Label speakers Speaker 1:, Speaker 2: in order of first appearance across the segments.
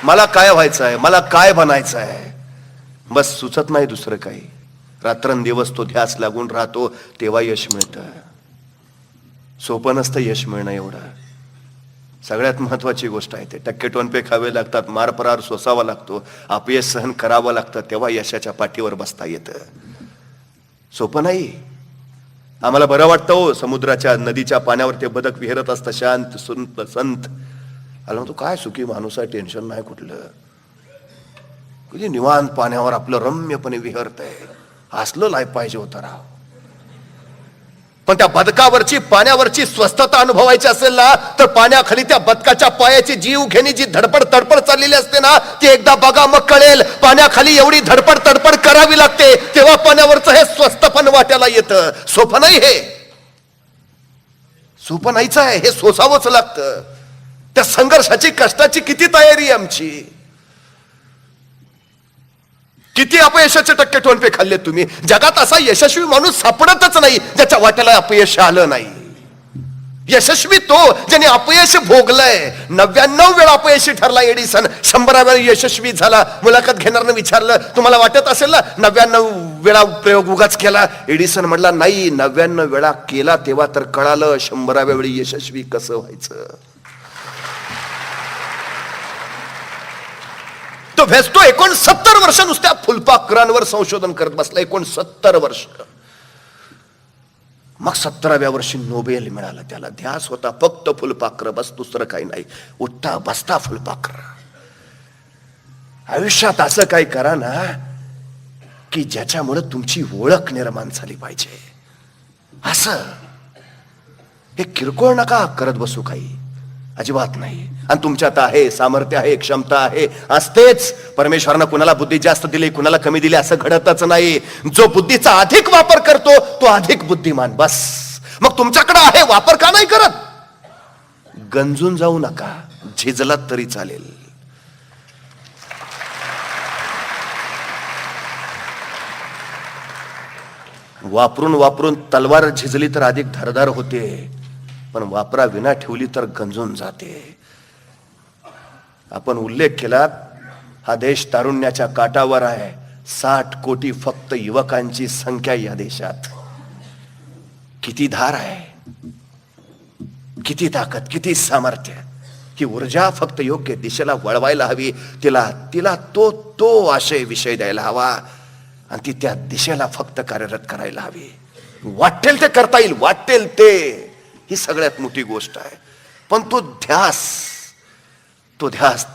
Speaker 1: मला काय व्हायचं आहे, मला काय बनायचं आहे, बस सुचत नाही दुसरं काही. रात्रंदिवस तो ध्यास लागून राहतो, तेव्हा यश मिळतं. सोपं नसतं यश मिळणं एवढं. सगळ्यात महत्वाची गोष्ट आहे ते. टक्के टोनपे खावे लागतात, मार परार सोसावा लागतो, अपयश सहन करावं लागतं, तेव्हा यशाच्या पाठीवर बसता येतं. सोपं नाही. आम्हाला बरं वाटतं हो, समुद्राच्या नदीच्या पाण्यावर ते बदक विहरत असतं, शांत सुंत संत. आला म्हणतो काय सुखी माणूस आहे, टेन्शन नाही कुठलं, किती निवांत पाण्यावर आपलं रम्यपणे विहरतंय. असलं लाईफ पाहिजे होतं राव. पण त्या बदकावरची पाण्यावरची स्वस्थता अनुभवायची असेल ना, तर पाण्याखाली त्या बदकाच्या पायाची जीव घेणी जी धडपड तडपड चाललेली असते ना, ती एकदा बघा मग कळेल. पाण्याखाली एवढी धडपड तडपड करावी लागते, तेव्हा पाण्यावरचं हे स्वस्थपण वाट्याला येतं. सोपं नाही हे, सोपं नाहीच आहे हे, सोसावंच लागतं. त्या संघर्षाची कष्टाची किती तयारी आहे आमची. किती अपयशाचे टक्के टोनपे खाल्ले तुम्ही. जगात असा यशस्वी माणूस सापडतच नाही ज्याच्या वाट्याला अपयश आलं नाही. यशस्वी तो ज्याने अपयश भोगलंय. 99 वेळा अपयशी ठरला एडिसन, 100व्या वेळा यशस्वी झाला. मुलाखत घेणारनं विचारलं, तुम्हाला वाटत असेल ना 99 वेळा प्रयोग उगाच केला. एडिसन म्हटला नाही, 99 वेळा केला तेव्हा तर कळालं 100व्या वेळी यशस्वी कसं व्हायचं. तो भेसतो 69 वर्ष नुसत्या फुलपाखरांवर संशोधन करत बसला. 69 वर्ष. मग 17व्या वर्षी नोबेल मिळालं त्याला. ध्यास होता फक्त फुलपाखर, बस दुसरं काही नाही. उठता बसता फुलपाखर. आयुष्यात असं काही करा ना की ज्याच्यामुळे तुमची ओळख निर्माण झाली पाहिजे. असं हे किरकोळ नका करत बसू, काही अजिबात नाही. आणि तुमच्यात आहे सामर्थ्य आहे, क्षमता आहे, असतेच. परमेश्वरानं कुणाला बुद्धी जास्त दिली, कुणाला कमी दिली असं घडतच नाही. जो बुद्धीचा अधिक वापर करतो तो अधिक बुद्धिमान. बस. मग तुमच्याकडे आहे, वापर का नाही करत? गंजून जाऊ नका, झिजलात तरी चालेल. वापरून वापरून तलवार झिजली तर अधिक धारदार होते, पण वापरा विना ठेवली तर गंजून जाते. आपण उल्लेख केला, हा देश तारुण्याच्या काठावर आहे. 60 कोटी फक्त युवकांची संख्या या देशात. किती धार आहे, किती ताकद, किती सामर्थ्य. ही ऊर्जा फक्त योग्य दिशेला वळवायला हवी. तिला तो आशय विषय द्यायला हवा आणि ती त्या दिशेला फक्त कार्यरत करायला हवी. वाटेल ते करता येईल, वाटेल ते, ही सगळ्यात मोठी गोष्ट आहे. पण तो ध्यास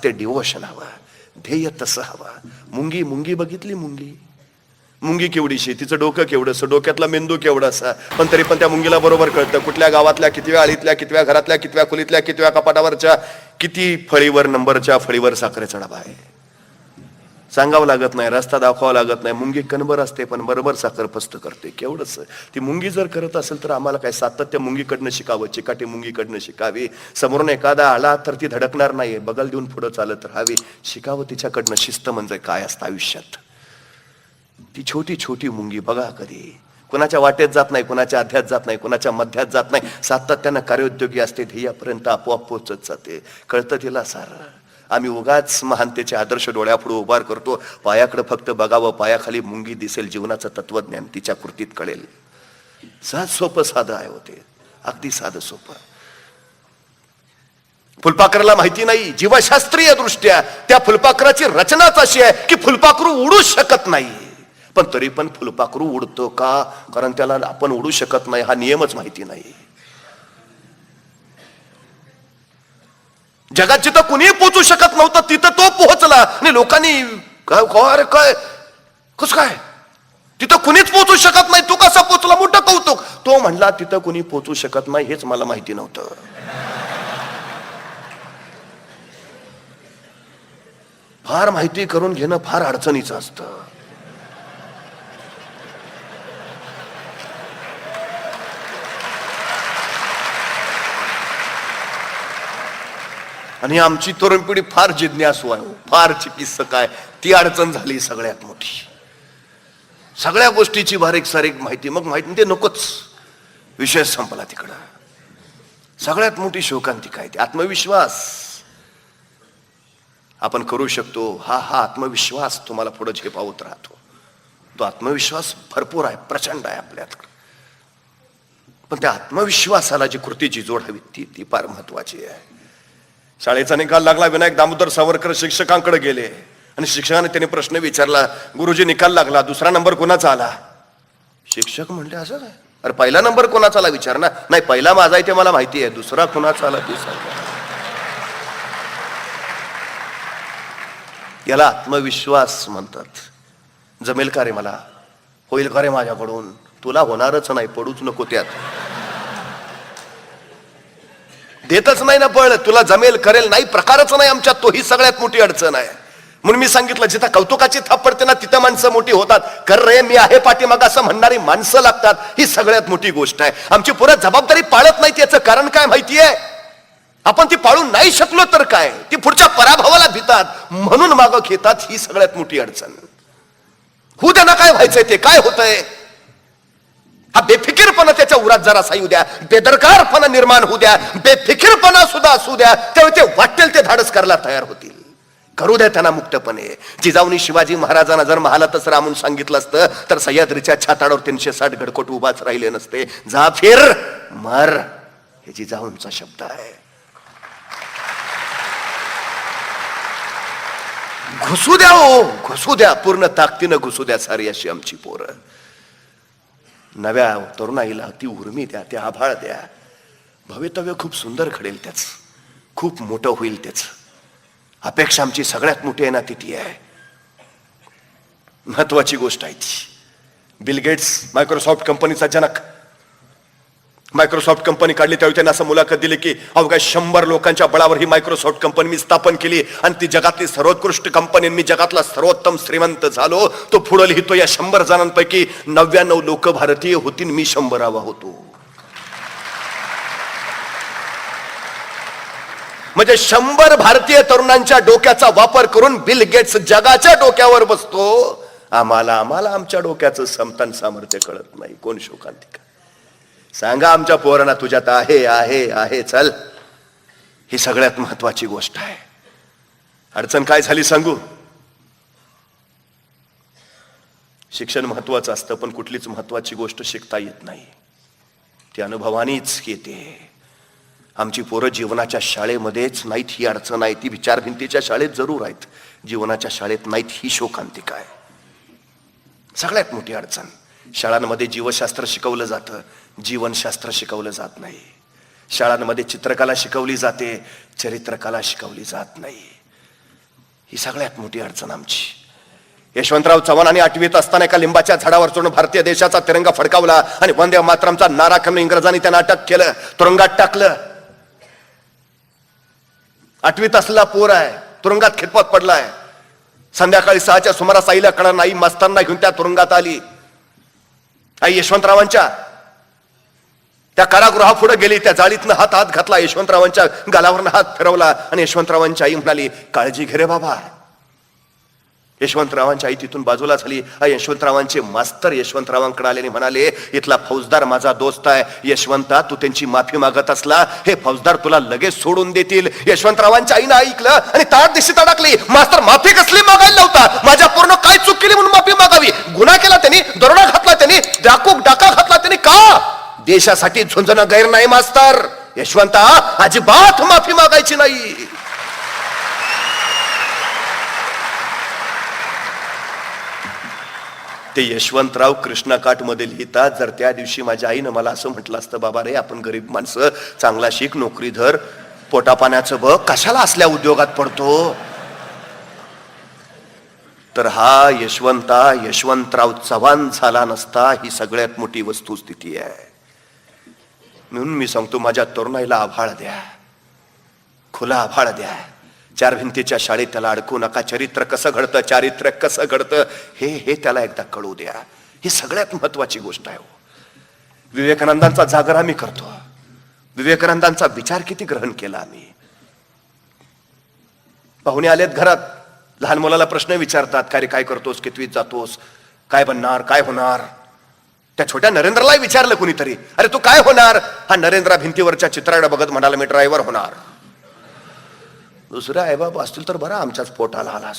Speaker 1: ते डिवोशन हवा, ध्येय तसं हवा. मुंगी बघितली, मुंगी केवढीशी, तिचं डोकं केवढंसं, डोक्यातला मेंदू केवढासा, पण तरी पण त्या मुंगीला बरोबर कळतं कुठल्या गावातल्या कितव्या आळीतल्या, कितव्या घरातल्या, कितव्या खोलीतल्या, कितव्या कपाटावरच्या, किती फळीवर नंबरच्या फळीवर साखरेचा डबा आहे. सांगावं लागत नाही, रस्ता दाखवावा लागत नाही. मुंगी कणभर असते पण बरोबर साखर पस्त करते. केवढंच ती मुंगी जर करत असेल तर आम्हाला काय सातत्य मुंगीकडनं शिकावं, चिकाटी मुंगीकडनं शिकावी. समोरून एखादा आला तर ती धडकणार नाही, बगल देऊन पुढे चालत राहावी. शिकावं तिच्याकडनं शिस्त म्हणजे काय असतं आयुष्यात. ती छोटी छोटी मुंगी बघा, कधी कुणाच्या वाटेत जात नाही, कुणाच्या अध्यात जात नाही, कुणाच्या मध्यात जात नाही. सातत्यानं कार्योद्योगी असते, ध्येयापर्यंत आपोआप पोचत जाते. कळतं तिला सारं. आम्ही उगाच महानतेचे आदर्श डोळ्यापुढे उभार करतो. पायाकडे फक्त बघावं, पायाखाली मुंगी दिसेल. जीवनाचं तत्वज्ञान तिच्या कृतीत कळेल. सहज सोपं साधं आहे होते, अगदी साधं सोपं. फुलपाखराला माहिती नाही, जीवशास्त्रीय दृष्ट्या त्या फुलपाखराची रचनाच अशी आहे की फुलपाखरू उडू शकत नाही. पण तरी पण फुलपाखरू उडतो का? कारण त्याला आपण उडू शकत नाही हा नियमच माहिती नाही. जगात जिथं कुणी पोचू शकत नव्हतं तिथं तो पोहोचला आणि लोकांनी काय कसं काय, तिथं कुणीच पोचू शकत नाही, तू कसा पोचला? मोठं कौतुक. तो म्हणला तिथं कुणी पोचू शकत नाही, हेच मला माहिती नव्हतं. फार माहिती करून घेणं फार अडचणीचं असतं. आणि आमची तरुण पिढी फार जिज्ञासू आहे, फार चिकित्सक आहे. ती अडचण झाली सगळ्यात मोठी. सगळ्या गोष्टीची बारीक सारीक माहिती, मग माहिती ते नकोच, विषय संपला तिकडं. सगळ्यात मोठी शोकांतिका आहे ती आत्मविश्वास. आपण करू शकतो, हा आत्मविश्वास तुम्हाला पुढे झेपावत राहतो. तो आत्मविश्वास भरपूर आहे, प्रचंड आहे आपल्यात. पण त्या आत्मविश्वासाला जी कृतीची जोड हवी ती फार महत्वाची आहे. शाळेचा निकाल लागला, विनायक दामोदर सावरकर शिक्षकांकडे गेले आणि शिक्षकाने त्याने प्रश्न विचारला, गुरुजी निकाल लागला, दुसरा नंबर कोणाचा आला? शिक्षक म्हणले, असं काय? अरे पहिला नंबर कोणाचा आला विचार ना. नाही, पहिला माझा आहे ते मला माहिती आहे, दुसरा कोणाचा आला ते सांग. याला आत्मविश्वास म्हणतात. जमेल का रे मला? होईल का रे माझ्याकडून? तुला होणारच नाही, पडूच नको त्यात. देतच नाही ना बळ, तुला जमेल करेल नाही प्रकारच नाही आमच्यात, तो ही सगळ्यात मोठी अडचण आहे. म्हणून मी सांगितलं, जिथं कौतुकाची थाप पडते ना तिथं माणसं मोठी होतात. कर रे, मी आहे पाठीमाग असं म्हणणारी माणसं लागतात, ही सगळ्यात मोठी गोष्ट आहे. आमची पुरं जबाबदारी पाळत नाही, याचं कारण काय माहितीये? आपण ती पाळून नाही शकलो तर काय, ती पुढच्या पराभवाला भितात म्हणून मागं घेतात, ही सगळ्यात मोठी अडचण. होऊ द्या ना, काय व्हायचंय ते, काय होतंय? हा बेफिकीरपणा त्याच्या उरात जरासा येऊ द्या, बेदरकारपणा निर्माण होऊ द्या, बेफिकीरपणा सुद्धा असू द्या, तेव्हा ते वाटेल ते धाडस करायला तयार होतील. करू द्या त्यांना मुक्तपणे. जिजाऊनी शिवाजी महाराजांना जर महालातच रामून सांगितलं असतं तर सह्याद्रीच्या छाताडावर 360 गडकोट उभाच राहिले नसते. जा फिर मर, हे जिजाऊंचा शब्द आहे. घुसू द्या, हो घुसू द्या, पूर्ण ताकदीनं घुसू द्या सारी अशी आमची पोरं. नव्या तरुणाईला ती उर्मी द्या, ते आभाळ द्या. भवितव्य खूप सुंदर घडेल, त्याच खूप मोठं होईल. त्याच अपेक्षा आमची सगळ्यात मोठी आहे ना, ती आहे. महत्वाची गोष्ट आहे ती. बिल गेट्स मायक्रोसॉफ्ट कंपनीचा जनक, मायक्रोसॉफ्ट कंपनी काढली त्यावेळी त्यांना असं मुलाखत दिली की अवघ्या 100 लोकांच्या बळावर ही मायक्रोसॉफ्ट कंपनी मी स्थापन केली आणि ती जगातली सर्वोत्कृष्ट कंपनी, मी जगातला सर्वोत्तम श्रीमंत झालो. तो पुढे लिहितो, या 100 जणांपैकी 99 लोक भारतीय होती, मी 100वा होतो. म्हणजे 100 भारतीय तरुणांच्या डोक्याचा वापर करून बिल गेट्स जगाच्या डोक्यावर बसतो. आम्हाला आमच्या डोक्याचं समतन सामर्थ्य कळत नाही. कोण शोकांतिका सांगा आमच्या पोरांना, तुझ्यात आहे आहे आहे, चल. ही सगळ्यात महत्वाची गोष्ट आहे. अडचण काय झाली सांगू? शिक्षण महत्वाचं असतं, पण कुठलीच महत्वाची गोष्ट शिकता येत नाही, ती अनुभवानीच येते. आमची पोरं जीवनाच्या शाळेमध्येच नाहीत, ही अडचण आहे. ती विचारभिंतीच्या शाळेत जरूर आहेत, जीवनाच्या शाळेत नाहीत, ही शोकांतिका आहे. सगळ्यात मोठी अडचण. शाळांमध्ये जीवशास्त्र शिकवलं जातं, जीवनशास्त्र शिकवलं जात नाही. शाळांमध्ये चित्रकला शिकवली जाते, चरित्रकला शिकवली जात नाही. ही सगळ्यात मोठी अडचण आमची. यशवंतराव चव्हाणांनी 8वीत असताना एका लिंबाच्या झाडावर चढून भारतीय देशाचा तिरंगा फडकावला आणि वंदे मातरमचा नारा करून इंग्रजांनी त्यांना अटक केलं, तुरुंगात टाकलं. 8वीत असलेला पोर आहे, तुरुंगात खितपत पडलाय. संध्याकाळी 6च्या सुमारास आईला कळलं, आई मास्तांना घेऊन त्या तुरुंगात आली. आई यशवंतरावांच्या त्या कारागृहापुढे गेली, त्या जाळीतनं हात घातला, यशवंतरावांच्या गालावरनं हात फिरवला आणि यशवंतरावांची आई म्हणाली, काळजी घे रे बाबा. यशवंतरावांची आई तिथून बाजूला झाली. यशवंतरावांचे मास्तर यशवंतरावांकडे आले आणि म्हणाले, इथला फौजदार माझा दोस्त आहे, यशवंता तू त्यांची माफी मागत असला, हे फौजदार तुला लगेच सोडून देतील. यशवंतरावांच्या आईनं ऐकलं आणि ताट दिशी तडकली. मास्तर माफी कसली मागायला लावता? माझ्या पूर्ण काय चूक केली म्हणून माफी मागावी? गुन्हा केला त्यांनी, दरोडा घातला त्यांनी, डाका घातला त्यांनी, का? देशासाठी झुंजणं गैर नाही मास्तर. यशवंता अजिबात माफी मागायची नाही. ते यशवंतराव कृष्णकाठ मध्ये लिहितात, जर त्या दिवशी माझ्या आईनं मला असं म्हटलं असतं, बाबा रे आपण गरीब माणसं, चांगला शिक, नोकरी धर, पोटापाण्याचं बघ, कशाला असल्या उद्योगात पडतो, तर हा यशवंतराव चव्हाण झाला नसता. ही सगळ्यात मोठी वस्तुस्थिती आहे. म्हणून मी सांगतो, माझ्या तरुणाईला आभाळ द्या, खुला आभाळ द्या. 4 भिंतीच्या शाळेत त्याला अडकू नका. चरित्र कसं घडतं, चारित्र्य कसं घडतं, हे त्याला एकदा कळू द्या. ही सगळ्यात महत्वाची गोष्ट आहे. विवेकानंदांचा जागर आम्ही करतो. विवेकानंदांचा विचार किती ग्रहण केला आम्ही. पाहुणे आलेत घरात, लहान मुलाला प्रश्न विचारतात, काय रे काय करतोस, कितवीत जातोस, काय बनणार, काय होणार. त्या छोट्या नरेंद्रलाही विचारलं कुणीतरी, अरे तू काय होणार? हा नरेंद्र भिंतीवरच्या चित्राकडे बघत म्हणाला, मी ड्रायव्हर होणार. दुसरे आईबाप असतील तर बरं, आमच्याच पोटाला आलास,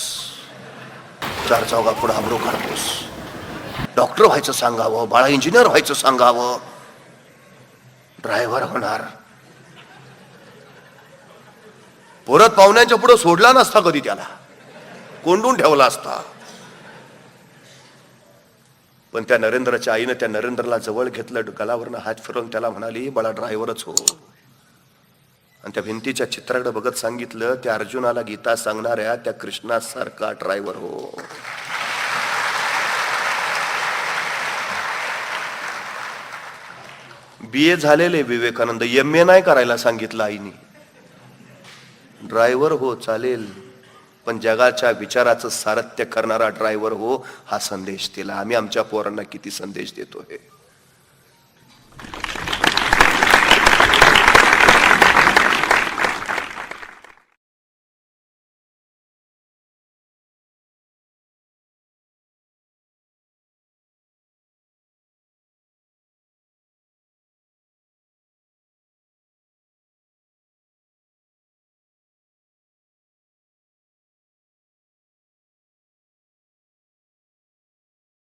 Speaker 1: चार चौघा पुढे आबरू काढतोस. डॉक्टर व्हायचं सांगावं, बाळा इंजिनियर व्हायचं सांगावं, ड्रायव्हर होणार. परत पाहुण्यांच्या पुढे सोडला नसता कधी, त्याला कोंडून ठेवला असता. पण त्या नरेंद्रच्या आईनं त्या नरेंद्रला जवळ घेतलं, गलावरनं हात फिरवून त्याला म्हणाली, बाळा ड्रायव्हरच हो. आणि त्या भिंतीच्या चित्राकडे बघत सांगितलं, त्या अर्जुनाला गीता सांगणाऱ्या त्या कृष्णासारखा ड्रायव्हर हो. BA झालेले विवेकानंद, MA नाही करायला सांगितलं आईनी. ड्रायव्हर हो चालेल, पण जगाच्या विचाराचं सारथ्य करणारा ड्रायव्हर हो, हा संदेश दिला. आम्ही आमच्या पोरांना किती संदेश देतो हे.